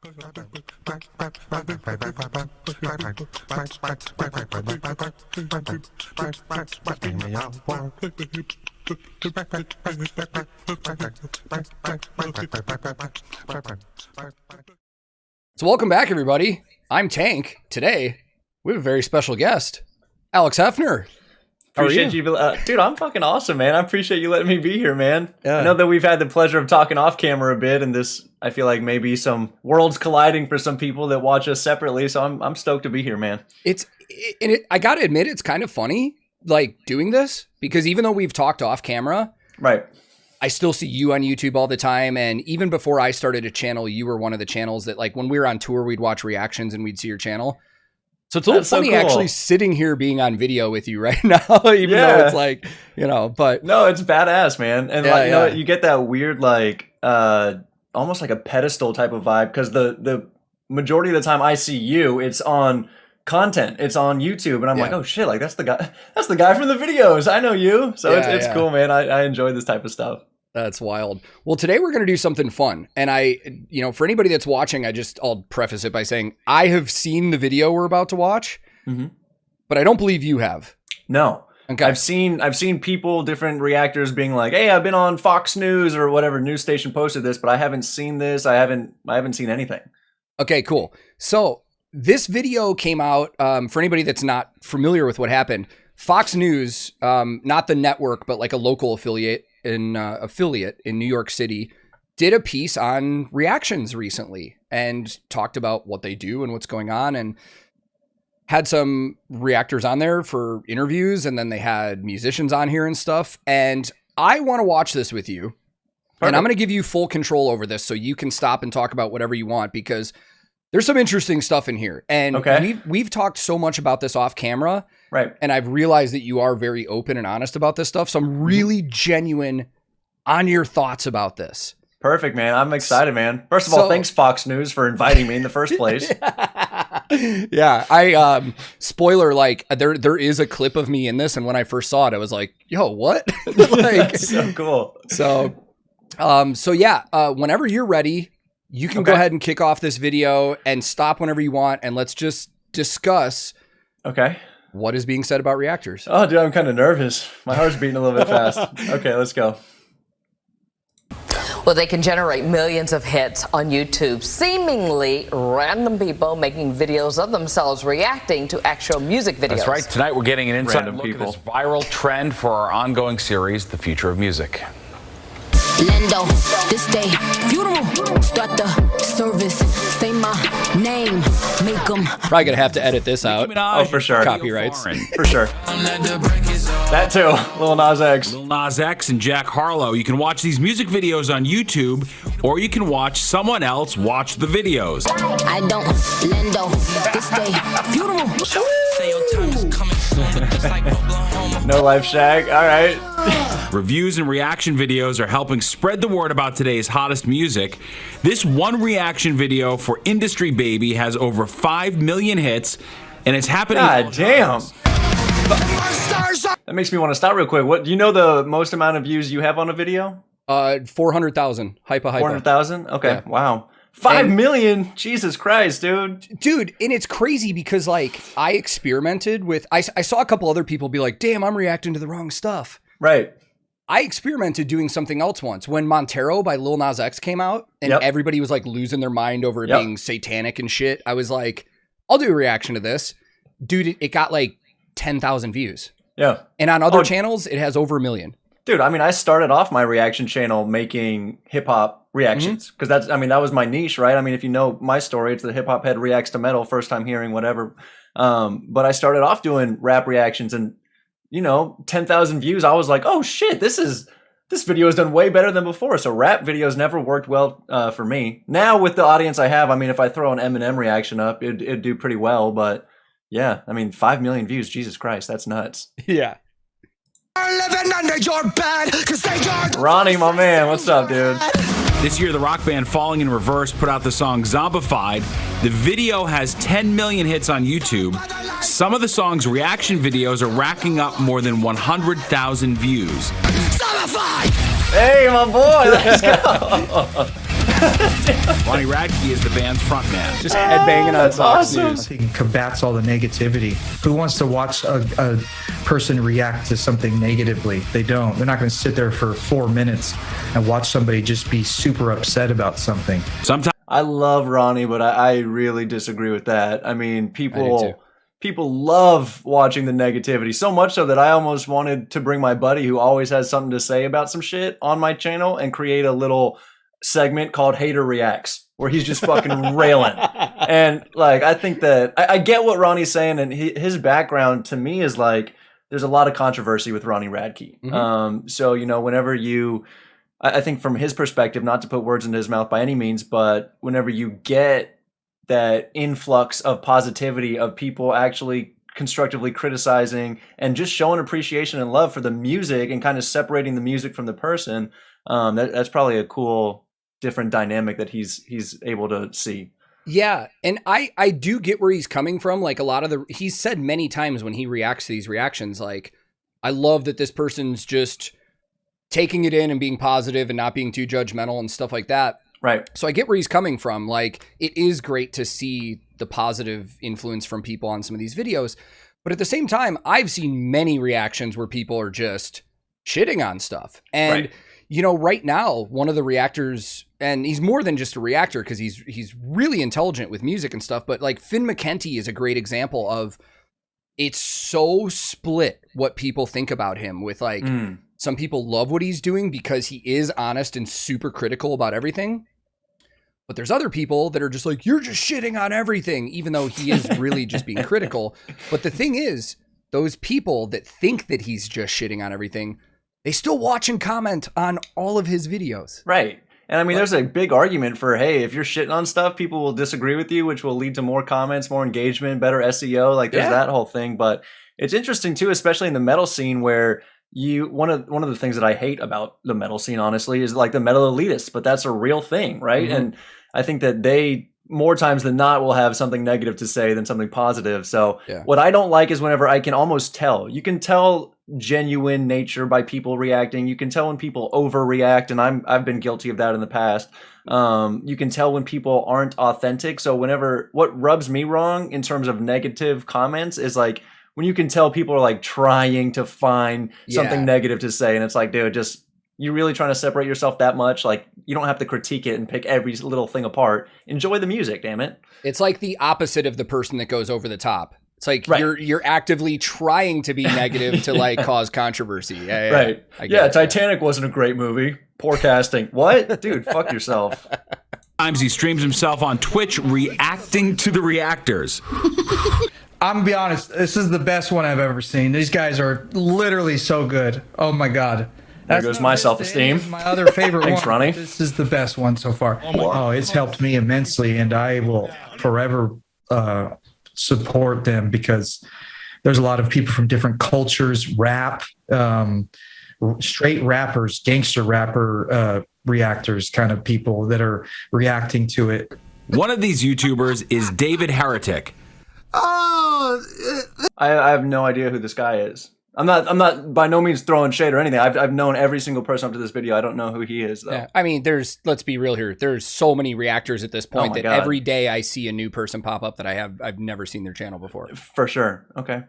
So welcome back, everybody. I'm Tank. Today, we have a very special guest, Alex Hefner. Appreciate you, dude. I'm fucking awesome, man. I appreciate you letting me be here, man. I know that we've had the pleasure of talking off camera a bit, and this, I feel like maybe some worlds colliding for some people that watch us separately. So I'm stoked to be here, man. I gotta admit, it's kind of funny, like doing this, because even though we've talked off camera, right? I still see you on YouTube all the time, and even before I started a channel, you were one of the channels that, like, when we were on tour, we'd watch reactions and we'd see your channel. So it's a little funny actually sitting here being on video with you right now, even though it's like, but no, it's badass, man. And you get that weird, like, almost like a pedestal type of vibe. Cause the majority of the time I see you, it's on content, it's on YouTube. And I'm like, oh shit, like that's the guy from the videos. I know you. So it's cool, man. I enjoy this type of stuff. That's wild. Well, today we're going to do something fun. And for anybody that's watching, I'll preface it by saying I have seen the video we're about to watch, but I don't believe you have. No. Okay. I've seen people, different reactors being like, hey, I've been on Fox News or whatever news station posted this, but I haven't seen this. I haven't seen anything. Okay, cool. So this video came out, for anybody that's not familiar with what happened, Fox News, not the network, but like a local affiliate in New York City, did a piece on reactions recently and talked about what they do and what's going on, and had some reactors on there for interviews, and then they had musicians on here and stuff. And I want to watch this with you. Perfect. And I'm going to give you full control over this so you can stop and talk about whatever you want, because there's some interesting stuff in here. And we've talked so much about this off camera. Right. And I've realized that you are very open and honest about this stuff. So I'm really genuine on your thoughts about this. Perfect, man. I'm excited, man. First of all, thanks Fox News for inviting me in the first place. I spoiler, like there is a clip of me in this, and when I first saw it, I was like, yo, what? Like, so cool. Whenever you're ready, you can go ahead and kick off this video and stop whenever you want, and let's just discuss what is being said about reactors. Oh, dude, I'm kind of nervous. My heart's beating a little bit fast. Okay, let's go. Well, they can generate millions of hits on YouTube. Seemingly random people making videos of themselves reacting to actual music videos. That's right. Tonight we're getting an inside look at this viral trend for our ongoing series, The Future of Music. Lendo, this day, funeral, start the service, say my name, make them. Probably gonna have to edit this out. Oh, for sure. Copyrights. For sure. That too, Lil Nas X. Lil Nas X and Jack Harlow. You can watch these music videos on YouTube, or you can watch someone else watch the videos. I don't, Lendo, this day, funeral. No Life Shag, all right. Reviews and reaction videos are helping spread the word about today's hottest music. This one reaction video for Industry Baby has over 5 million hits, and it's happening. God damn. That makes me want to stop real quick. What do you know the most amount of views you have on a video? 400,000. Hypa. 400,000? Okay, yeah. Wow. 5 million? Jesus Christ, dude. Dude, and it's crazy because, like, I experimented with... I saw a couple other people be like, damn, I'm reacting to the wrong stuff. Right. I experimented doing something else once. When Montero by Lil Nas X came out, and everybody was, like, losing their mind over it being satanic and shit, I was like, I'll do a reaction to this. Dude, it got, like, 10,000 views. Yeah. And on other channels, it has over 1 million. Dude, I mean, I started off my reaction channel making hip-hop reactions because that was my niche, right? I mean, if you know my story, it's the hip-hop head reacts to metal, first time hearing whatever. But I started off doing rap reactions, and 10,000 views. I was like, oh shit, this video has done way better than before. So rap videos never worked well for me. Now with the audience I have, I mean, if I throw an Eminem reaction up, it'd do pretty well. But yeah, I mean, 5 million views, Jesus Christ, that's nuts. Yeah. Ronnie, my man, what's up, dude? This year, the rock band Falling in Reverse put out the song Zombified. The video has 10 million hits on YouTube. Some of the song's reaction videos are racking up more than 100,000 views. Hey, my boy, let's go. Ronnie Radke is the band's frontman. Just headbanging on Fox News. He combats all the negativity. Who wants to watch a person react to something negatively? They don't. They're not going to sit there for 4 minutes and watch somebody just be super upset about something. Sometimes I love Ronnie, but I really disagree with that. I mean, people love watching the negativity, so much so that I almost wanted to bring my buddy who always has something to say about some shit on my channel and create a little segment called Hater Reacts, where he's just fucking railing. And like, I think that I get what Ronnie's saying, and his background to me is like, there's a lot of controversy with Ronnie Radke. Mm-hmm. So, you know, whenever I think from his perspective, not to put words into his mouth by any means, but whenever you get that influx of positivity of people actually constructively criticizing and just showing appreciation and love for the music and kind of separating the music from the person, that's probably a cool, different dynamic that he's able to see. Yeah, and I do get where he's coming from. Like, a lot of he's said many times when he reacts to these reactions, like, I love that this person's just taking it in and being positive and not being too judgmental and stuff like that. Right. So I get where he's coming from. Like, it is great to see the positive influence from people on some of these videos. But at the same time, I've seen many reactions where people are just shitting on stuff. And, you know, right now, one of the reactors, and he's more than just a reactor because he's really intelligent with music and stuff. But like, Finn McKenty is a great example of, it's so split what people think about him with like, some people love what he's doing because he is honest and super critical about everything. But there's other people that are just like, you're just shitting on everything, even though he is really just being critical. But the thing is, those people that think that he's just shitting on everything, they still watch and comment on all of his videos. Right. And I mean, there's a big argument for, hey, if you're shitting on stuff, people will disagree with you, which will lead to more comments, more engagement, better SEO. Like, there's that whole thing. But it's interesting too, especially in the metal scene, where one of the things that I hate about the metal scene, honestly, is like the metal elitists, but that's a real thing, right? And I think that they more times than not will have something negative to say than something positive. So what I don't like is whenever I can almost tell, you can tell genuine nature by people reacting. You can tell when people overreact, and I've been guilty of that in the past. You can tell when people aren't authentic. So what rubs me wrong in terms of negative comments is like, when you can tell people are like trying to find something negative to say, and it's like, dude, just, you really trying to separate yourself that much? Like, you don't have to critique it and pick every little thing apart. Enjoy the music, damn it. It's like the opposite of the person that goes over the top. It's like you're actively trying to be negative to like cause controversy. Right. Titanic wasn't a great movie. Poor casting. What? Dude, fuck yourself. Sometimes he streams himself on Twitch reacting to the reactors. I'm gonna be honest, this is the best one I've ever seen. These guys are literally so good. Oh my God. There goes my self-esteem. My other favorite Thanks, one. Ronnie. This is the best one so far. Oh, it's helped me immensely, and I will forever support them, because there's a lot of people from different cultures, rap, straight rappers, gangster rapper reactors, kind of people that are reacting to it. One of these YouTubers is David Heretic. I have no idea who this guy is. I'm not by no means throwing shade or anything. I've known every single person up to this video. I don't know who he is though. Yeah, I mean, let's be real here. There's so many reactors at this point that every day I see a new person pop up that I've never seen their channel before. For sure. Okay.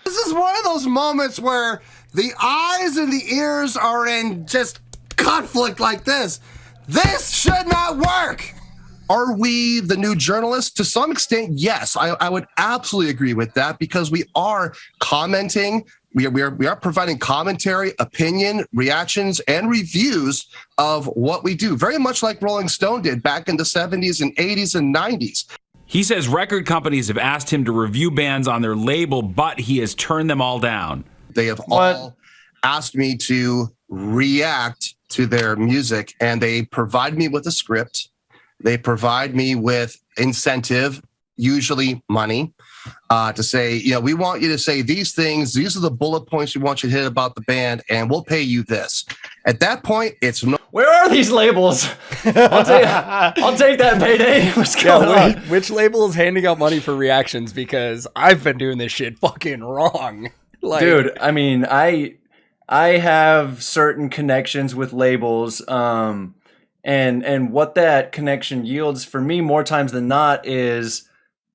This is one of those moments where the eyes and the ears are in just conflict like this. This should not work. Are we the new journalists? To some extent, yes. I would absolutely agree with that, because we are commenting. We are providing commentary, opinion, reactions, and reviews of what we do, very much like Rolling Stone did back in the 70s and 80s and 90s. He says record companies have asked him to review bands on their label, but he has turned them all down. They have all asked me to react to their music, and they provide me with a script. They provide me with incentive, usually money, to say, we want you to say these things. These are the bullet points we want you to hit about the band, and we'll pay you this. At that point, it's no. Where are these labels? I'll take that payday. What's going on? Which label is handing out money for reactions? Because I've been doing this shit fucking wrong. Dude, I mean, I have certain connections with labels, And what that connection yields for me more times than not is,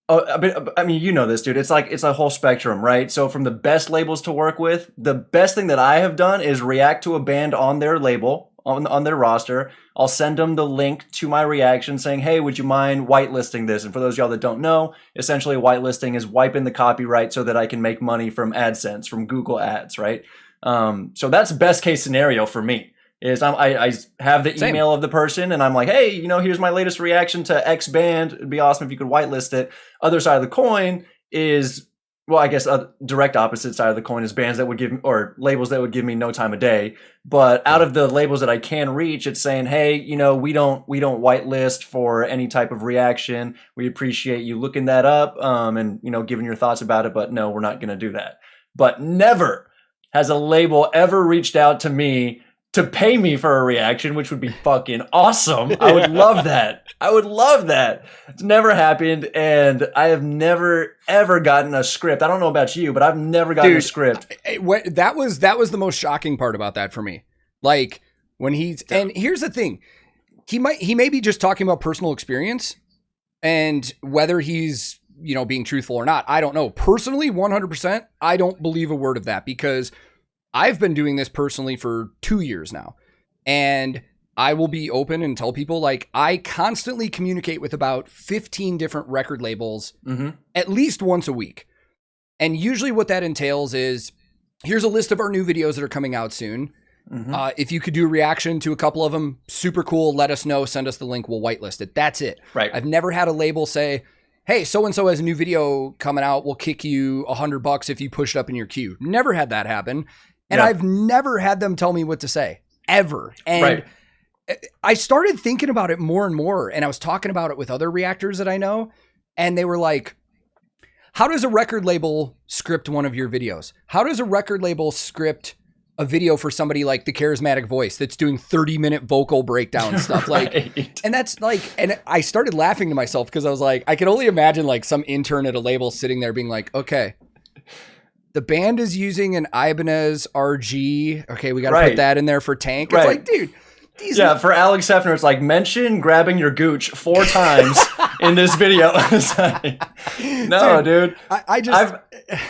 I mean, you know this, dude. It's a whole spectrum, right? So from the best labels to work with, the best thing that I have done is react to a band on their label, on their roster. I'll send them the link to my reaction saying, hey, would you mind whitelisting this? And for those of y'all that don't know, essentially whitelisting is wiping the copyright so that I can make money from AdSense, from Google Ads, right? So that's best case scenario for me. Is I have the email of the person and I'm like, hey, you know, here's my latest reaction to X band. It'd be awesome if you could whitelist it. Other side of the coin is, well, I guess a direct opposite side of the coin is bands that would give me, or labels that would give me no time of day. But out of the labels that I can reach, it's saying, hey, you know, we don't whitelist for any type of reaction. We appreciate you looking that up and, you know, giving your thoughts about it. But no, we're not going to do that. But never has a label ever reached out to me to pay me for a reaction, which would be fucking awesome. I would love that. I would love that. It's never happened, and I have never ever gotten a script. I don't know about you, but I've never gotten a script. That was the most shocking part about that for me. Like when and here's the thing, he may be just talking about personal experience, and whether he's, you know, being truthful or not, I don't know. Personally, 100%, I don't believe a word of that, because I've been doing this personally for 2 years now, and I will be open and tell people, like, I constantly communicate with about 15 different record labels at least once a week. And usually what that entails is, here's a list of our new videos that are coming out soon. If you could do a reaction to a couple of them, super cool. Let us know. Send us the link. We'll whitelist it. That's it. Right. I've never had a label say, hey, so-and-so has a new video coming out. We'll kick you $100 if you push it up in your queue. Never had that happen. And I've never had them tell me what to say, ever. And I started thinking about it more and more, and I was talking about it with other reactors that I know, and they were like, how does a record label script one of your videos? How does a record label script a video for somebody like the Charismatic Voice that's doing 30-minute vocal breakdown stuff? Like, and that's like, and I started laughing to myself because I was like, I could only imagine like some intern at a label sitting there being like, okay, the band is using an Ibanez RG. Okay, we got to put that in there for Tank. It's like, dude. For Alex Hefner, it's like, mention grabbing your gooch 4 times in this video. No, dude.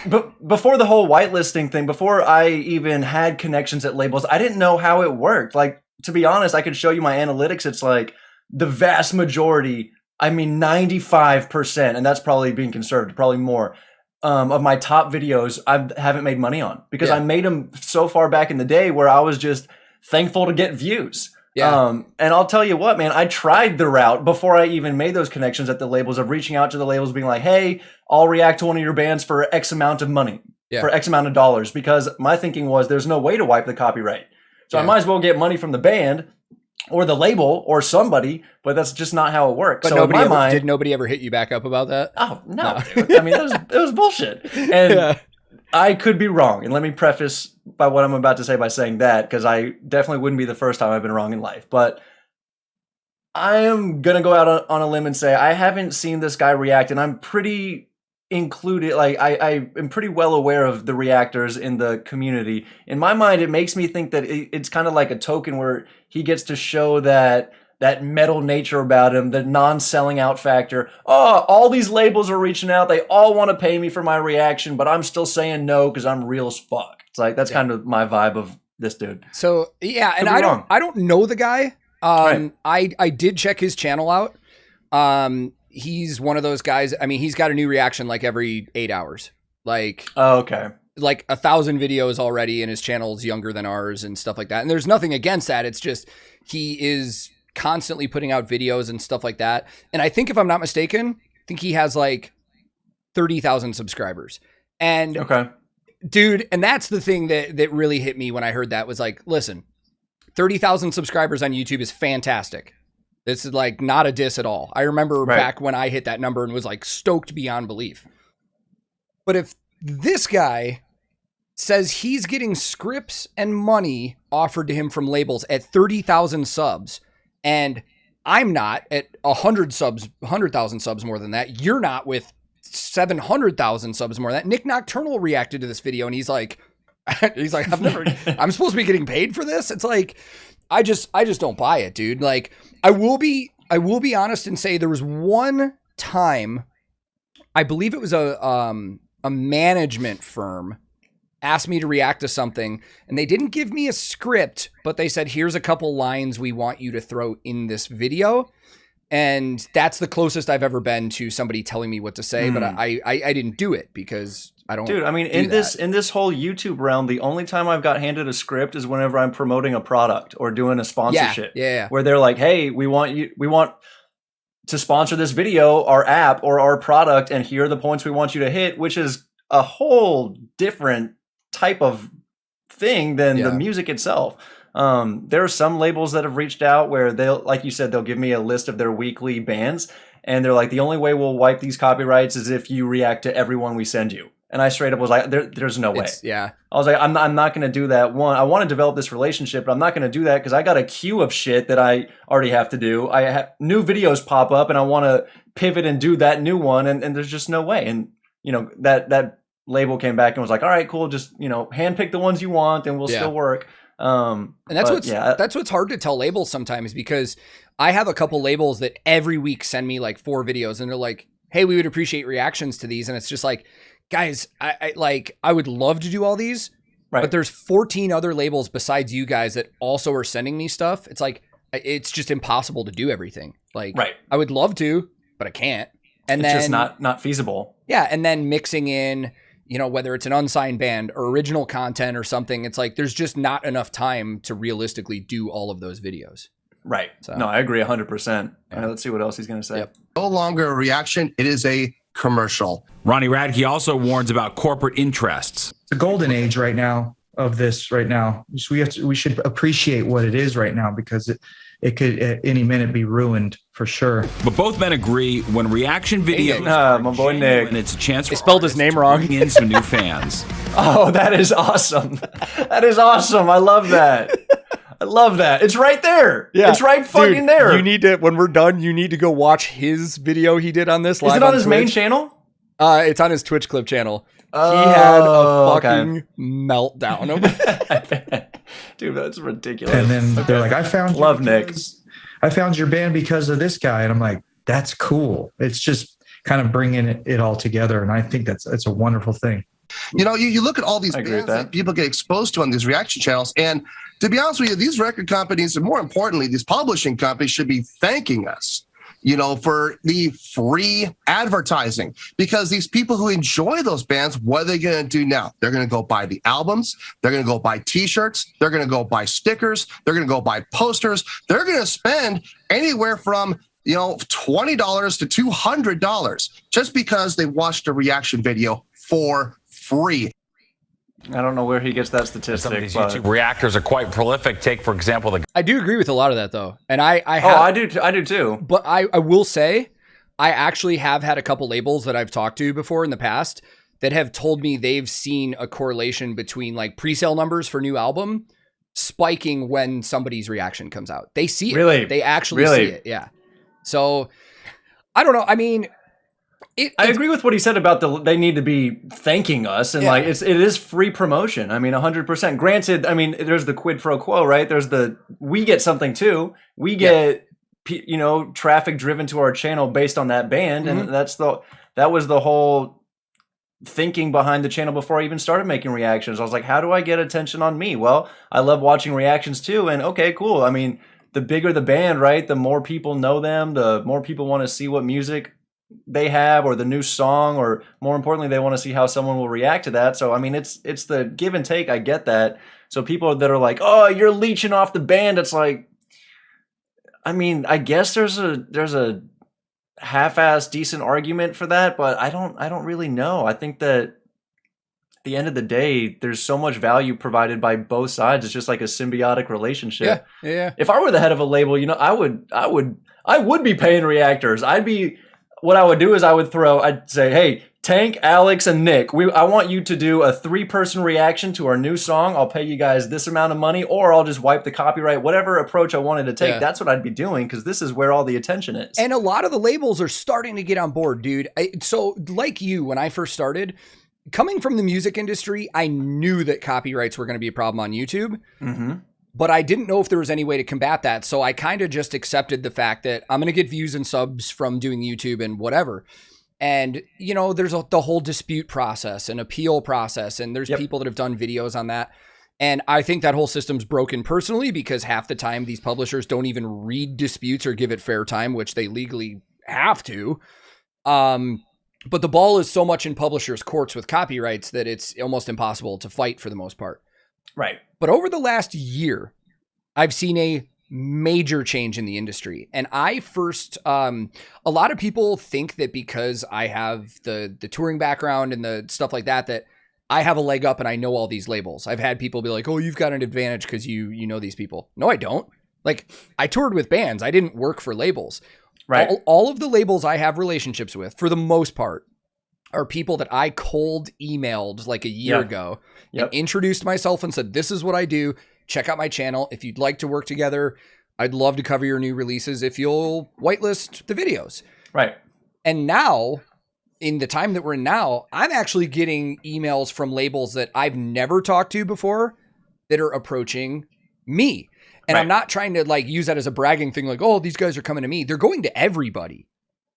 But before the whole whitelisting thing, before I even had connections at labels, I didn't know how it worked. Like, to be honest, I could show you my analytics. It's like the vast majority, I mean 95%, and that's probably being conservative, probably more, of my top videos I haven't made money on, because I made them so far back in the day where I was just thankful to get views. And I'll tell you what, man, I tried the route before I even made those connections at the labels of reaching out to the labels being like, hey, I'll react to one of your bands for X amount of money, for X amount of dollars, because my thinking was there's no way to wipe the copyright. So I might as well get money from the band or the label or somebody, but that's just not how it works. But so did nobody ever hit you back up about that? Oh, no. Dude. I mean, it was bullshit. And I could be wrong. And let me preface by what I'm about to say by saying that, because I definitely wouldn't be the first time I've been wrong in life. But I am going to go out on a limb and say I haven't seen this guy react, and I'm pretty included. Like, I am pretty well aware of the reactors in the community. In my mind, it makes me think that it's kind of like a token where he gets to show that metal nature about him, the non-selling out factor. Oh, all these labels are reaching out. They all want to pay me for my reaction, but I'm still saying no because I'm real as fuck. It's like, that's kind of my vibe of this dude. So, yeah, and I don't know the guy. I did check his channel out. He's one of those guys. I mean, he's got a new reaction like every 8 hours. Like, okay. Like 1,000 videos already, and his channel's younger than ours and stuff like that. And there's nothing against that. It's just, he is constantly putting out videos and stuff like that. And I think, if I'm not mistaken, I think he has like 30,000 subscribers. And dude, and that's the thing that really hit me when I heard that, was like, listen, 30,000 subscribers on YouTube is fantastic. This is like not a diss at all. I remember back when I hit that number and was like stoked beyond belief. But if this guy says he's getting scripts and money offered to him from labels at 30,000 subs, and I'm not at 100,000 subs more than that, you're not with 700,000 subs more than that. Nick Nocturnal reacted to this video, and he's like, I'm supposed to be getting paid for this. It's like, I just don't buy it, dude. Like, I will be honest and say there was one time, I believe it was a management firm asked me to react to something, and they didn't give me a script, but they said, here's a couple lines we want you to throw in this video. And that's the closest I've ever been to somebody telling me what to say, but I didn't do it because I don't. Dude, I mean, in this whole YouTube realm, the only time I've got handed a script is whenever I'm promoting a product or doing a sponsorship. Yeah. Where they're like, hey, we want to sponsor this video, our app, or our product, and here are the points we want you to hit, which is a whole different type of thing than the music itself. There are some labels that have reached out where they'll, like you said, they'll give me a list of their weekly bands, and they're like, the only way we'll wipe these copyrights is if you react to everyone we send you. And I straight up was like, there's no way. I was like, I'm not going to do that. One, I want to develop this relationship, but I'm not going to do that because I got a queue of shit that I already have to do. I have new videos pop up and I want to pivot and do that new one. And there's just no way. And, you know, that label came back and was like, all right, cool. Just, you know, handpick the ones you want and we'll still work. And that's what's hard to tell labels sometimes, because I have a couple labels that every week send me like 4 videos and they're like, hey, we would appreciate reactions to these. And it's just like, guys, I would love to do all these, but there's 14 other labels besides you guys that also are sending me stuff. It's like, it's just impossible to do everything. Like, I would love to, but I can't. And it's then just not feasible. Yeah. And then mixing in, you know, whether it's an unsigned band or original content or something, it's like, there's just not enough time to realistically do all of those videos. Right. So, no, I agree 100%. All right, let's see what else he's going to say. No longer a reaction. It is a commercial. Ronnie Radke also warns about corporate interests. The golden age right now of this right now. We should appreciate what it is right now, because it could at any minute be ruined for sure. But both men agree when reaction videos my boy Nick, and it's a chance for they spelled his name wrong. bring in some new fans. Oh, that is awesome. That is awesome. I love that. I love that. It's right there. Yeah. It's right fucking there. You need to, when we're done, you need to go watch his video he did on this live. Is it on his Twitch. main channel? It's on his Twitch clip channel. He had a fucking meltdown over that. Dude, that's ridiculous. And then they're like, I found your band because of this guy. And I'm like, that's cool. It's just kind of bringing it all together. And I think it's a wonderful thing. You know, you look at all these bands that people get exposed to on these reaction channels, and to be honest with you, these record companies, and more importantly, these publishing companies, should be thanking us, you know, for the free advertising, because these people who enjoy those bands, what are they going to do now? They're going to go buy the albums. They're going to go buy T-shirts. They're going to go buy stickers. They're going to go buy posters. They're going to spend anywhere from, you know, $20 to $200 just because they watched a reaction video for free. I don't know where he gets that statistic. Some of these YouTube reactors are quite prolific. Take, for example, I do agree with a lot of that, though. And I do too. But I will say, I actually have had a couple labels that I've talked to before in the past that have told me they've seen a correlation between like pre-sale numbers for new album spiking when somebody's reaction comes out. They see it. Really? They actually see it. Yeah. So I don't know. I mean, I agree with what he said about they need to be thanking us, and like it is free promotion. I mean, 100%. Granted, I mean, there's the quid pro quo, right? There's we get something too. We get you know, traffic driven to our channel based on that band, and that was the whole thinking behind the channel before I even started making reactions. I was like, how do I get attention on me? Well, I love watching reactions too, and okay, cool. I mean, the bigger the band, right? The more people know them, the more people want to see what music they have or the new song, or more importantly, they want to see how someone will react to that. So I mean, it's the give and take. I get that. So people that are like, oh, you're leeching off the band, it's like, I mean, I guess there's a half-ass decent argument for that, but I don't really know. I think that at the end of the day, there's so much value provided by both sides. It's just like a symbiotic relationship. Yeah. If I were the head of a label, you know, I would be paying reactors. What I would do is I'd say, hey, Tank, Alex, and Nick, I want you to do a 3-person reaction to our new song. I'll pay you guys this amount of money, or I'll just wipe the copyright, whatever approach I wanted to take. That's what I'd be doing, because this is where all the attention is. And a lot of the labels are starting to get on board, dude. So like you, when I first started, coming from the music industry, I knew that copyrights were going to be a problem on YouTube. But I didn't know if there was any way to combat that. So I kind of just accepted the fact that I'm going to get views and subs from doing YouTube and whatever. And, you know, there's the whole dispute process and appeal process. And there's people that have done videos on that. And I think that whole system's broken personally, because half the time these publishers don't even read disputes or give it fair time, which they legally have to. But the ball is so much in publishers' courts with copyrights that it's almost impossible to fight for the most part. Right. But over the last year, I've seen a major change in the industry. And I first, a lot of people think that because I have the touring background and the stuff like that, that I have a leg up and I know all these labels. I've had people be like, oh, you've got an advantage because you know these people. No, I don't. Like, I toured with bands. I didn't work for labels. Right. All of the labels I have relationships with, for the most part, are people that I cold emailed like a year ago and introduced myself and said, this is what I do. Check out my channel. If you'd like to work together, I'd love to cover your new releases if you'll whitelist the videos. Right. And now, in the time that we're in now, I'm actually getting emails from labels that I've never talked to before that are approaching me. And I'm not trying to like use that as a bragging thing, like, oh, these guys are coming to me. They're going to everybody.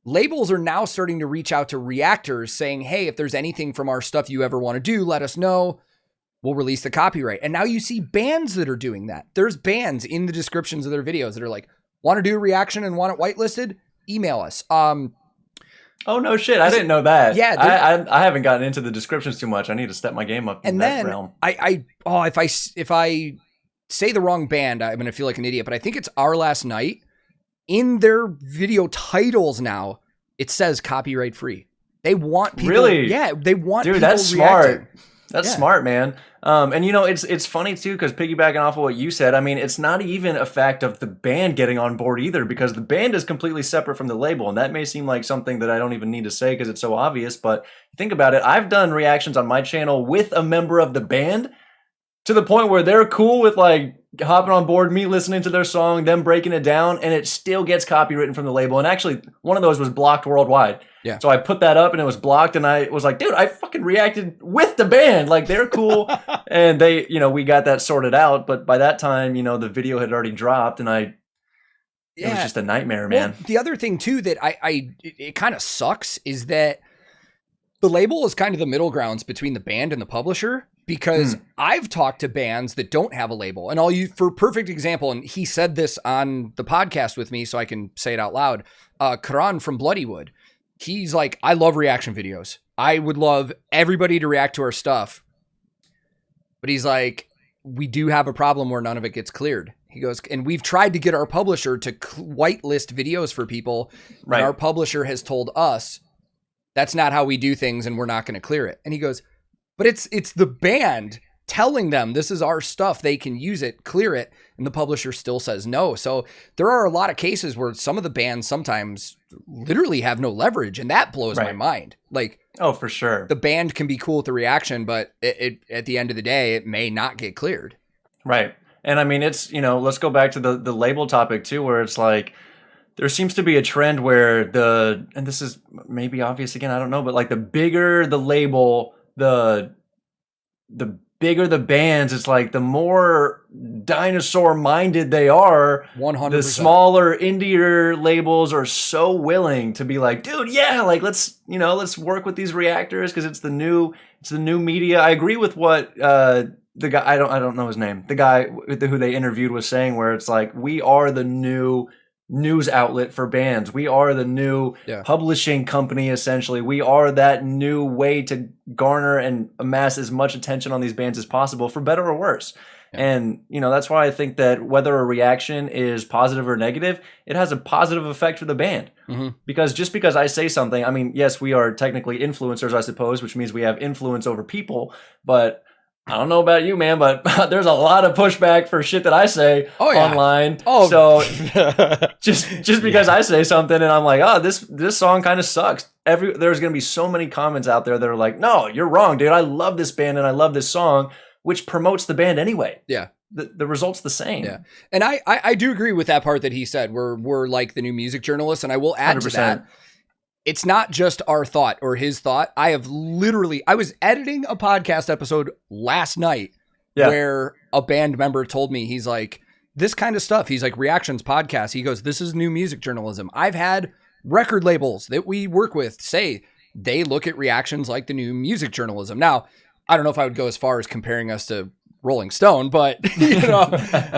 Labels are now starting to reach out to reactors saying, hey, if there's anything from our stuff you ever want to do, let us know. We'll release the copyright. And now you see bands that are doing that. There's bands in the descriptions of their videos that are like, want to do a reaction and want it whitelisted? Email us. Oh, no shit. I didn't know that. Yeah. I haven't gotten into the descriptions too much. I need to step my game up in that realm. If I say the wrong band, I'm going to feel like an idiot, but I think it's Our Last Night. In their video titles now, it says copyright free. They want people. Really? Yeah, they want Dude, people that's reacting. smart. That's smart, man. And you know, it's funny too, because piggybacking off of what you said, I mean, it's not even a fact of the band getting on board either, because the band is completely separate from the label. And that may seem like something that I don't even need to say because it's so obvious, but think about it. I've done reactions on my channel with a member of the band to the point where they're cool with like hopping on board, me listening to their song, them breaking it down, and it still gets copywritten from the label. And actually, one of those was blocked worldwide. Yeah. So I put that up and it was blocked, and I was like, dude, I fucking reacted with the band. Like, they're cool. And they, you know, we got that sorted out. But by that time, you know, the video had already dropped, and it was just a nightmare, man. Well, the other thing too that it kind of sucks is that the label is kind of the middle grounds between the band and the publisher. Because I've talked to bands that don't have a label, and for perfect example, and he said this on the podcast with me, so I can say it out loud. Karan from Bloodywood, he's like, I love reaction videos. I would love everybody to react to our stuff. But he's like, we do have a problem where none of it gets cleared. He goes, and we've tried to get our publisher to whitelist videos for people. Right. And our publisher has told us that's not how we do things, and we're not going to clear it. And he goes, but it's the band telling them this is our stuff, they can use it, clear it, and the publisher still says no. So there are a lot of cases where some of the bands sometimes literally have no leverage, and that blows my mind. Like, oh, for sure. The band can be cool with the reaction, but it at the end of the day, it may not get cleared. Right. And I mean, it's, you know, let's go back to the label topic too, where it's like, there seems to be a trend where and this is maybe obvious again, I don't know, but like the bigger the label, the bigger the bands, it's like the more dinosaur minded they are. 100%. The smaller indier labels are so willing to be like, dude, yeah, like let's work with these reactors because it's the new media. I agree with what the guy, I don't know his name, the guy who they interviewed was saying, where it's like, we are the new news outlet for bands. We are the new publishing company, essentially. We are that new way to garner and amass as much attention on these bands as possible, for better or worse. Yeah. And, you know, that's why I think that whether a reaction is positive or negative, it has a positive effect for the band. Mm-hmm. Because just because I say something, I mean, yes, we are technically influencers, I suppose, which means we have influence over people, but I don't know about you, man, but there's a lot of pushback for shit that I say online. Oh, so just because I say something and I'm like, oh, this song kind of sucks. There's going to be so many comments out there that are like, no, you're wrong, dude. I love this band and I love this song, which promotes the band anyway. Yeah. The result's the same. Yeah. And I do agree with that part that he said. We're like the new music journalists, and I will add 100%. To that. It's not just our thought or his thought. I was editing a podcast episode last night, where a band member told me, he's like, this kind of stuff, he's like, Reactions podcast, he goes, this is new music journalism. I've had record labels that we work with say they look at Reactions like the new music journalism. Now, I don't know if I would go as far as comparing us to Rolling Stone, but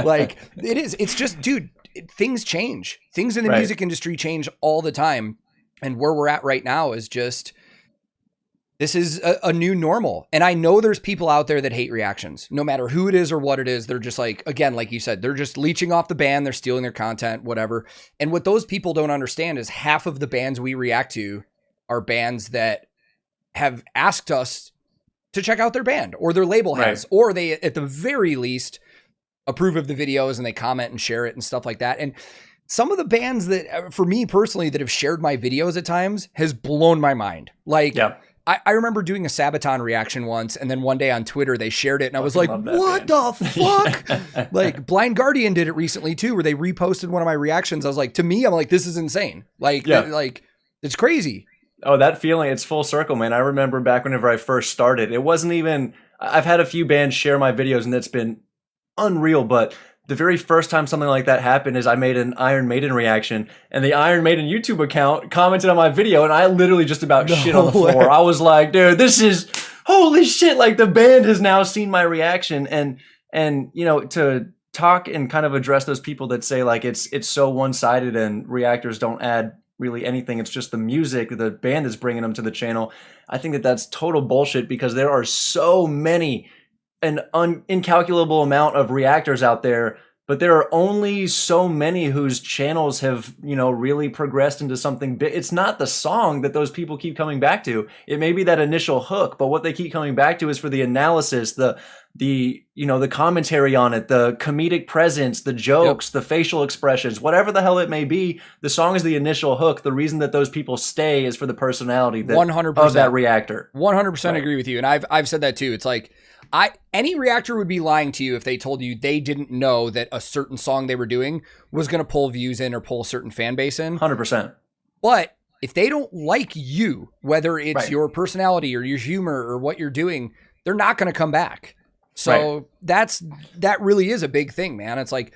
like it's just, dude, things change. Things in the music industry change all the time. And where we're at right now is just, this is a new normal. And I know there's people out there that hate Reactions, no matter who it is or what it is. They're just like, again, like you said, they're just leeching off the band. They're stealing their content, whatever. And what those people don't understand is half of the bands we react to are bands that have asked us to check out their band, or their label has, or they, at the very least, approve of the videos and they comment and share it and stuff like that. And some of the bands that, for me personally, that have shared my videos at times has blown my mind. Like, I remember doing a Sabaton reaction once, and then one day on Twitter, they shared it, and I was like, what the fuck? Like, Blind Guardian did it recently, too, where they reposted one of my reactions. I was like, to me, I'm like, this is insane. Like, like it's crazy. Oh, that feeling, it's full circle, man. I remember back whenever I first started, it wasn't even, I've had a few bands share my videos, and it's been unreal, but the very first time something like that happened is I made an Iron Maiden reaction, and the Iron Maiden YouTube account commented on my video, and I literally just about shit on the floor. I was like, dude, this is holy shit. Like, the band has now seen my reaction. And you know, to talk and kind of address those people that say like it's so one-sided and reactors don't add really anything. It's just the music, the band is bringing them to the channel. I think that that's total bullshit, because there are so many, an incalculable amount of reactors out there, but there are only so many whose channels have, you know, really progressed into something big. It's not the song that those people keep coming back to. It may be that initial hook, but what they keep coming back to is for the analysis, the you know, the commentary on it, the comedic presence, the jokes, the facial expressions, whatever the hell it may be. The song is the initial hook. The reason that those people stay is for the personality that, 100%. Of that reactor. 100% agree with you. And I've said that too. It's like, any reactor would be lying to you if they told you they didn't know that a certain song they were doing was going to pull views in or pull a certain fan base in. 100%. But if they don't like you, whether it's your personality or your humor or what you're doing, they're not going to come back. So that really is a big thing, man. It's like,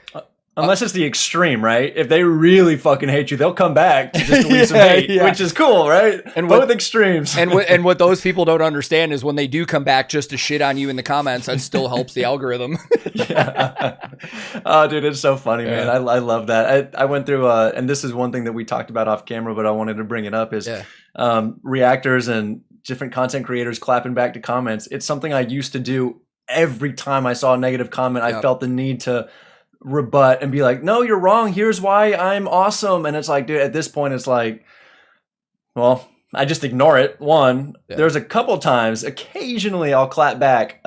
unless it's the extreme, right? If they really fucking hate you, they'll come back to just leave some hate, which is cool, right? And both extremes. and what those people don't understand is when they do come back just to shit on you in the comments, that still helps the algorithm. Oh, dude, it's so funny, man. I love that. I went through, and this is one thing that we talked about off camera, but I wanted to bring it up, is reactors and different content creators clapping back to comments. It's something I used to do every time I saw a negative comment. I felt the need to rebut and be like, no, you're wrong, here's why I'm awesome. And it's like, dude, at this point it's like, well, I just ignore it. There's a couple times, occasionally I'll clap back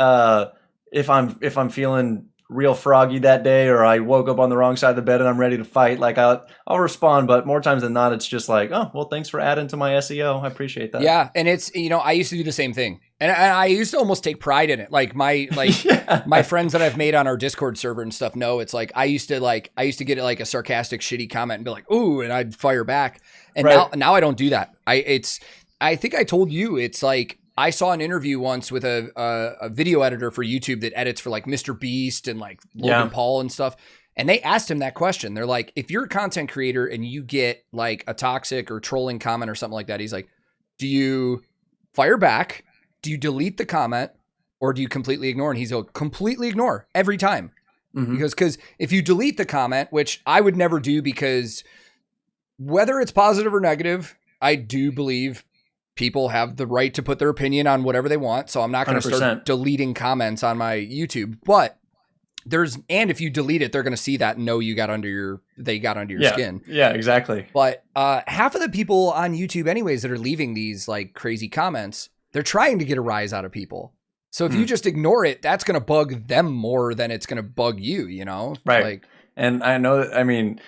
if I'm feeling real froggy that day, or I woke up on the wrong side of the bed and I'm ready to fight. Like, I'll respond, but more times than not, it's just like, oh, well, thanks for adding to my SEO, I appreciate that. Yeah. And it's, you know, I used to do the same thing, and I used to almost take pride in it. Like my friends that I've made on our Discord server and stuff know, it's like I used to get like a sarcastic, shitty comment and be like, ooh, and I'd fire back. And now I don't do that. I think I told you, it's like, I saw an interview once with a video editor for YouTube that edits for like Mr. Beast and like Logan Paul and stuff. And they asked him that question. They're like, if you're a content creator and you get like a toxic or trolling comment or something like that, he's like, do you fire back? Do you delete the comment, or do you completely ignore? And he's like, completely ignore every time. Because if you delete the comment, which I would never do, because whether it's positive or negative, I do believe people have the right to put their opinion on whatever they want. So I'm not going to start deleting comments on my YouTube. But if you delete it, they're going to see that and know they got under your skin. Yeah, exactly. But half of the people on YouTube anyways that are leaving these like crazy comments, they're trying to get a rise out of people. So if you just ignore it, that's going to bug them more than it's going to bug you, you know? Right. Like, and I know that, I mean,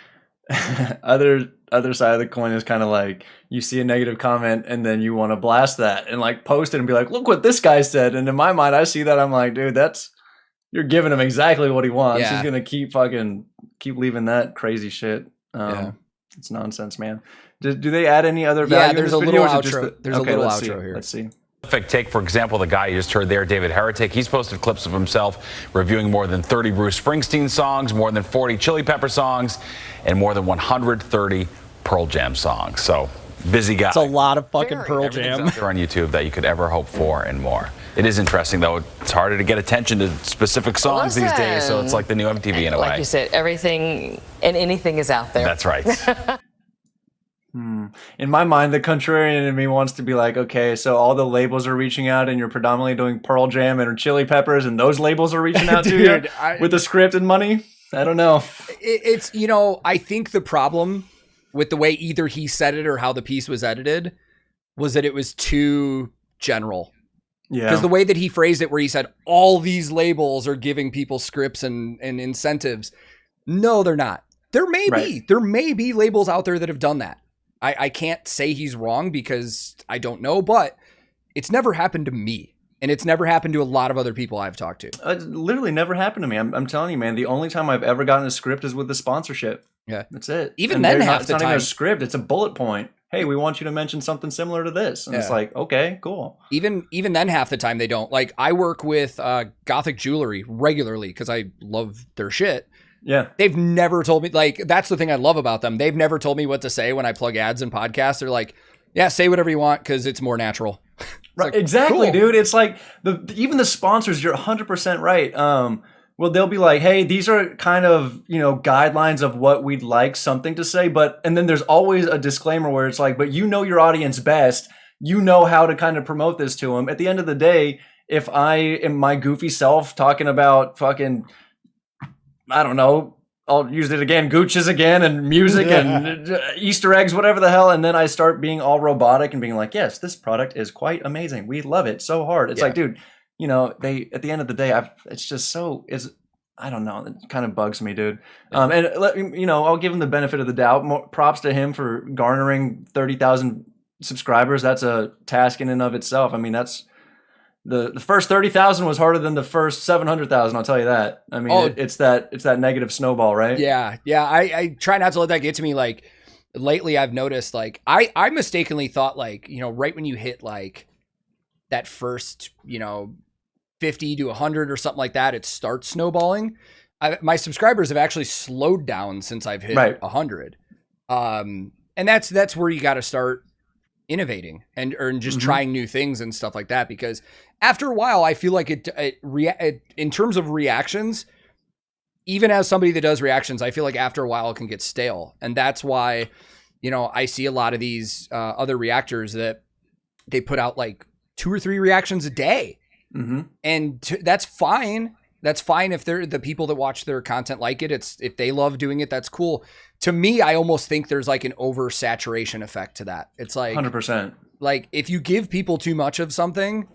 other side of the coin is kind of like, you see a negative comment and then you want to blast that and like post it and be like, look what this guy said. And in my mind, I see that, I'm like, dude, you're giving him exactly what he wants. He's going to keep leaving that crazy shit. It's nonsense, man. Do they add any other value? Yeah, there's in a this little video, outro. There's a little outro here. Let's see. Take, for example, the guy you just heard there, David Heretic. He's posted clips of himself reviewing more than 30 Bruce Springsteen songs, more than 40 Chili Pepper songs, and more than 130 Pearl Jam songs. So, busy guy. It's a lot of fucking Pearl Jam. Out there on YouTube that you could ever hope for and more. It is interesting, though. It's harder to get attention to specific songs these days, so it's like the new MTV in a way. Like you said, everything and anything is out there. That's right. In my mind, the contrarian in me wants to be like, okay, so all the labels are reaching out and you're predominantly doing Pearl Jam and Chili Peppers and those labels are reaching out to you with the script and money? I don't know. It's, I think the problem with the way either he said it or how the piece was edited was that it was too general. Yeah. Because the way that he phrased it, where he said all these labels are giving people scripts and incentives. No, they're not. There may be labels out there that have done that. I can't say he's wrong because I don't know, but it's never happened to me. And it's never happened to a lot of other people I've talked to. It literally never happened to me. I'm telling you, man, the only time I've ever gotten a script is with the sponsorship. Yeah. That's it. Even then, half it's the not time. even a script. It's a bullet point. Hey, we want you to mention something similar to this. And it's like, okay, cool. Even then, half the time they don't. Like, I work with Gothic Jewelry regularly because I love their shit. Yeah. They've never told me, like, that's the thing I love about them. They've never told me what to say when I plug ads in podcasts. They're like, yeah, say whatever you want because it's more natural. Right. Like, exactly, cool. dude. It's like even the sponsors, you're 100% right. Well, they'll be like, hey, these are kind of, guidelines of what we'd like something to say. And then there's always a disclaimer where it's like, but you know your audience best. You know how to kind of promote this to them. At the end of the day, if I am my goofy self talking about fucking, I don't know, I'll use it again, Gooches again and music and Easter eggs, whatever the hell. And then I start being all robotic and being like, yes, this product is quite amazing. We love it so hard. It's like, dude, they, at the end of the day, I don't know. It kind of bugs me, dude. And I'll give him the benefit of the doubt. More props to him for garnering 30,000 subscribers. That's a task in and of itself. I mean, that's the first 30,000 was harder than the first 700,000. I'll tell you that. I mean, it's that negative snowball, right? Yeah. I try not to let that get to me. Like, lately I've noticed, like, I mistakenly thought, like, right when you hit like that first, 50 to 100 or something like that, it starts snowballing. My subscribers have actually slowed down since I've hit 100. And that's where you got to start innovating and just trying new things and stuff like that. Because after a while, I feel like it in terms of reactions, even as somebody that does reactions, I feel like after a while it can get stale. And that's why, I see a lot of these other reactors that they put out like 2 or 3 reactions a day. And that's fine. That's fine if they're the people that watch their content like it. If they love doing it, that's cool. To me, I almost think there's like an oversaturation effect to that. It's like 100%. Like, if you give people too much of something,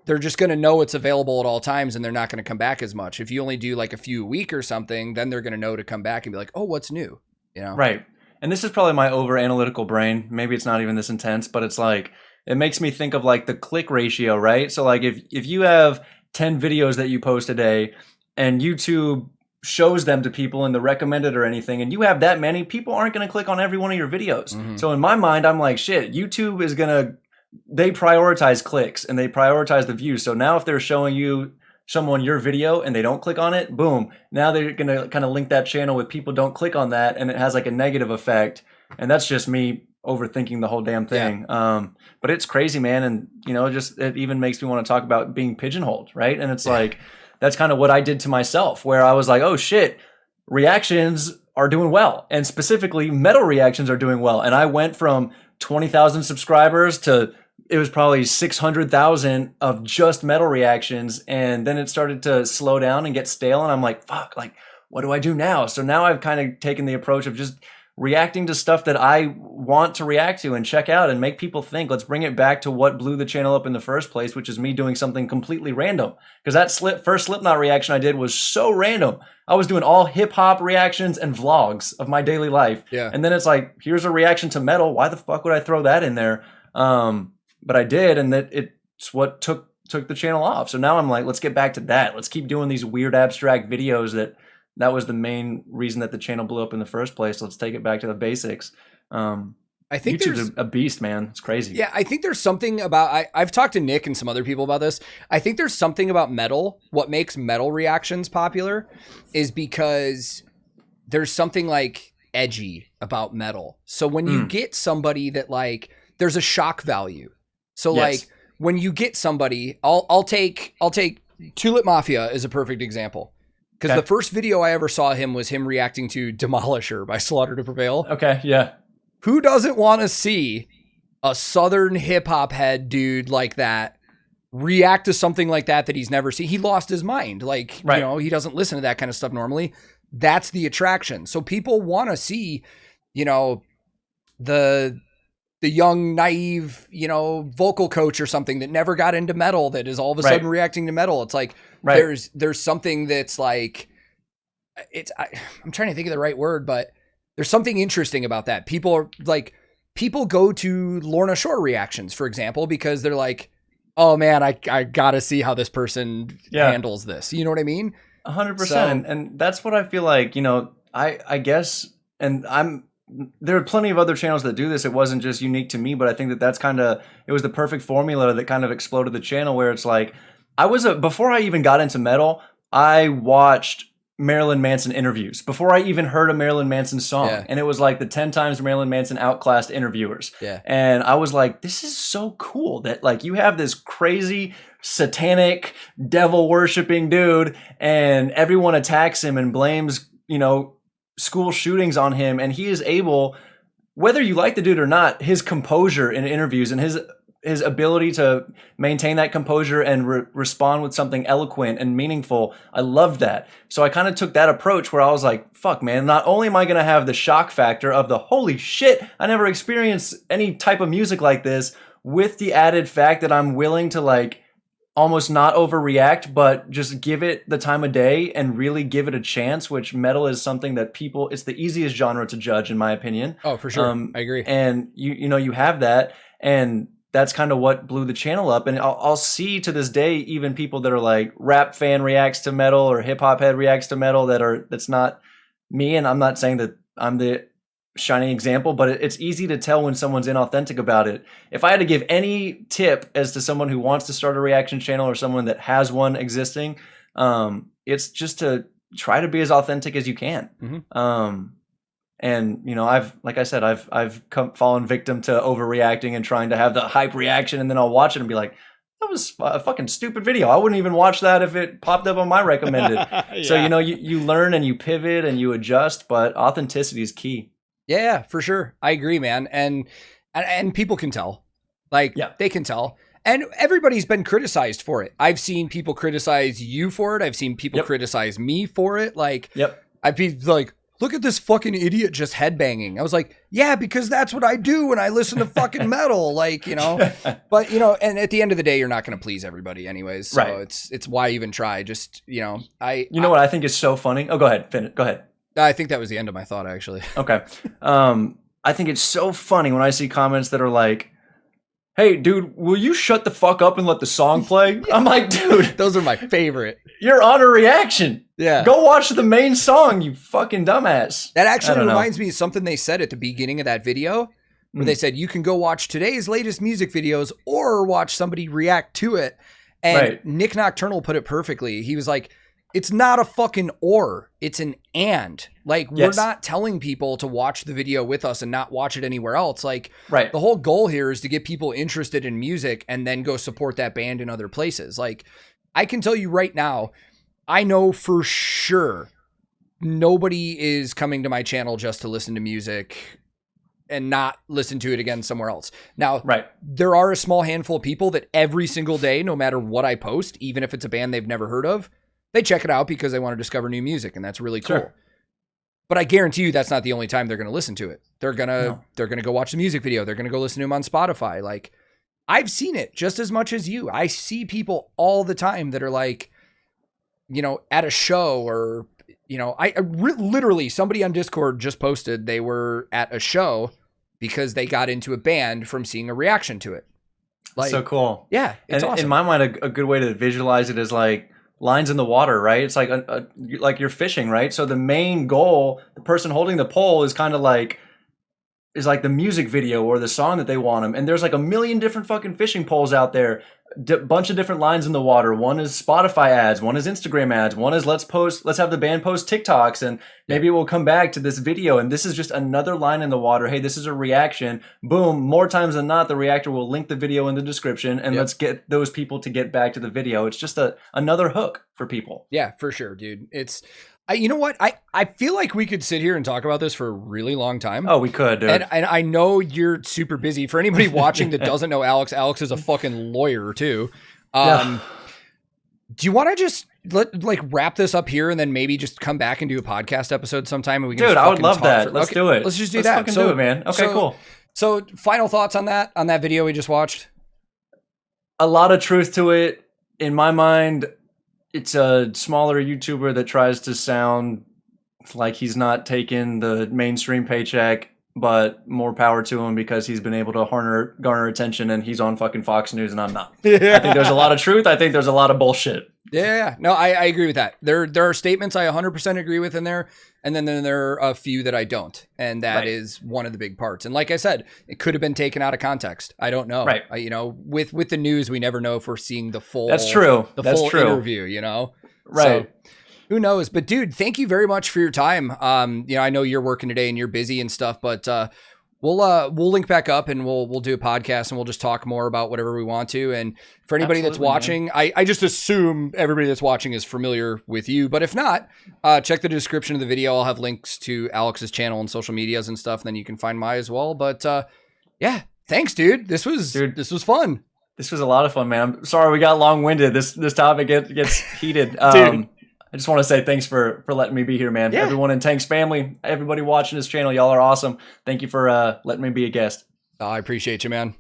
they're just going to know it's available at all times and they're not going to come back as much. If you only do like a few a week or something, then they're going to know to come back and be like, oh, what's new? Right. And this is probably my over analytical brain. Maybe it's not even this intense, but it's like, it makes me think of like the click ratio, right? So like if you have 10 videos that you post a day and YouTube shows them to people in the recommended or anything, and you have that many, people aren't going to click on every one of your videos. So in my mind, I'm like, shit, YouTube is they prioritize clicks and they prioritize the views. So now if they're showing someone your video and they don't click on it, boom, now they're going to kind of link that channel with people don't click on that, and it has like a negative effect. And that's just me overthinking the whole damn thing. But it's crazy, man. And, it even makes me want to talk about being pigeonholed, right? And it's like, that's kind of what I did to myself, where I was like, oh shit, reactions are doing well. And specifically metal reactions are doing well. And I went from 20,000 subscribers to, it was probably 600,000 of just metal reactions. And then it started to slow down and get stale. And I'm like, fuck, like, what do I do now? So now I've kind of taken the approach of just reacting to stuff that I want to react to and check out and make people think. Let's bring it back to what blew the channel up in the first place, which is me doing something completely random. Because that first Slipknot reaction I did was so random. I was doing all hip hop reactions and vlogs of my daily life. Yeah. And then it's like, here's a reaction to metal. Why the fuck would I throw that in there? But I did, and it's what took the channel off. So now I'm like, let's get back to that. Let's keep doing these weird abstract videos that was the main reason that the channel blew up in the first place. Let's take it back to the basics. I I think YouTube's a beast, man. It's crazy. Yeah, I think there's something about, I've talked to Nick and some other people about this. I think there's something about metal. What makes metal reactions popular is because there's something like edgy about metal. So when you get somebody that like, there's a shock value. So like when you get somebody, I'll take Tulip Mafia is a perfect example. Because the first video I ever saw him was him reacting to Demolisher by Slaughter to Prevail. Okay, yeah. Who doesn't want to see a Southern hip hop head dude like that react to something like that he's never seen? He lost his mind. Like, you know, he doesn't listen to that kind of stuff normally. That's the attraction. So people want to see, you know, the young, naive, you know, vocal coach or something that never got into metal that is all of a sudden reacting to metal. It's like, there's something that's like, I'm trying to think of the right word, but there's something interesting about that. People go to Lorna Shore reactions, for example, because they're like, oh man, I gotta see how this person handles this. You know what I mean? 100%. And that's what I feel like, you know, I guess, and there are plenty of other channels that do this. It wasn't just unique to me, but I think that's kind of, it was the perfect formula that kind of exploded the channel, where it's like, before I even got into metal, I watched Marilyn Manson interviews before I even heard a Marilyn Manson song. And it was like the 10 times Marilyn Manson outclassed interviewers. And I was like, this is so cool that like you have this crazy satanic devil worshiping dude and everyone attacks him and blames, you know, school shootings on him. And he is able, whether you like the dude or not, his composure in interviews and his ability to maintain that composure and respond with something eloquent and meaningful. I loved that. So I kind of took that approach where I was like, fuck man, not only am I going to have the shock factor of the holy shit, I never experienced any type of music like this, with the added fact that I'm willing to like almost not overreact, but just give it the time of day and really give it a chance, which metal is something that it's the easiest genre to judge in my opinion. Oh, for sure. I agree. And you know, you have that, and that's kind of what blew the channel up. And I'll see to this day, even people that are like rap fan reacts to metal or hip hop head reacts to metal that's not me. And I'm not saying that I'm the shining example, but it's easy to tell when someone's inauthentic about it. If I had to give any tip as to someone who wants to start a reaction channel or someone that has one existing, it's just to try to be as authentic as you can. And you know, I've fallen victim to overreacting and trying to have the hype reaction, and then I'll watch it and be like, that was a fucking stupid video. I wouldn't even watch that if it popped up on my recommended. So you know, you learn and you pivot and you adjust, but authenticity is key. Yeah, for sure. I agree, man. And people can tell. Like, they can tell. And everybody's been criticized for it. I've seen people criticize you for it. I've seen people criticize me for it. Like, I'd be like, look at this fucking idiot just headbanging. I was like, yeah, because that's what I do when I listen to fucking metal. Like, you know, but you know, and at the end of the day, you're not going to please everybody anyways. So it's why even try. Just, you know, what I think is so funny. Oh, go ahead. Go ahead. I think that was the end of my thought, actually. Okay. I think it's so funny when I see comments that are like, hey, dude, will you shut the fuck up and let the song play? I'm like, dude. Those are my favorite. You're on a reaction. Yeah. Go watch the main song, you fucking dumbass. That actually reminds me of something they said at the beginning of that video, where they said, you can go watch today's latest music videos or watch somebody react to it. And Nick Nocturnal put it perfectly. He was like, it's not a fucking or, it's an and. Like, we're not telling people to watch the video with us and not watch it anywhere else. Like, the whole goal here is to get people interested in music and then go support that band in other places. Like, I can tell you right now, I know for sure nobody is coming to my channel just to listen to music and not listen to it again somewhere else. Now, there are a small handful of people that every single day, no matter what I post, even if it's a band they've never heard of, they check it out because they want to discover new music, and that's really cool. But I guarantee you that's not the only time they're going to listen to it. They're going to go watch the music video. They're going to go listen to them on Spotify. Like, I've seen it just as much as you. I see people all the time that are like, you know, at a show, or, you know, literally somebody on Discord just posted they were at a show because they got into a band from seeing a reaction to it. Like, so cool. Yeah. It's awesome. In my mind, a good way to visualize it is like lines in the water, right? It's like like you're fishing, right? So the main goal, the person holding the pole, is kind of like is like the music video or the song that they want them. And there's like a million different fucking fishing poles out there, bunch of different lines in the water. One is Spotify ads, one is Instagram ads, one is let's have the band post TikToks, and maybe we'll come back to this video. And this is just another line in the water. Hey, this is a reaction. Boom. More times than not, the reactor will link the video in the description, and let's get those people to get back to the video. It's just another hook for people. Yeah, for sure, dude. You know what? I feel like we could sit here and talk about this for a really long time. Oh, we could, dude. And I know you're super busy. For anybody watching that doesn't know Alex is a fucking lawyer too. Do you want to just wrap this up here and then maybe just come back and do a podcast episode sometime? And we can Dude, I would love that. Let's do it. Let's just do Let's that. Fucking do it, man. Okay, cool. So final thoughts on that video we just watched? A lot of truth to it. In my mind, it's a smaller YouTuber that tries to sound like he's not taking the mainstream paycheck, but more power to him because he's been able to garner attention, and he's on fucking Fox News and I'm not. I think there's a lot of truth. I think there's a lot of bullshit. Yeah. No, I agree with that. There are statements I 100% agree with in there, and then there are a few that I don't, and that is one of the big parts. And like I said, it could have been taken out of context. I don't know. Right. With the news, we never know if we're seeing the full. That's true. That's full interview. You know. Right. So, who knows? But dude, thank you very much for your time. I know you're working today and you're busy and stuff, but we'll link back up and we'll do a podcast and we'll just talk more about whatever we want to. And for anybody that's watching, I just assume everybody that's watching is familiar with you, but if not, check the description of the video. I'll have links to Alex's channel and social medias and stuff. And then you can find mine as well. But yeah, thanks, dude. This was fun. This was a lot of fun, man. I'm sorry we got long-winded. This topic gets heated. Dude. I just want to say thanks for letting me be here, man. Yeah. Everyone in Tank's family, everybody watching this channel, y'all are awesome. Thank you for letting me be a guest. I appreciate you, man.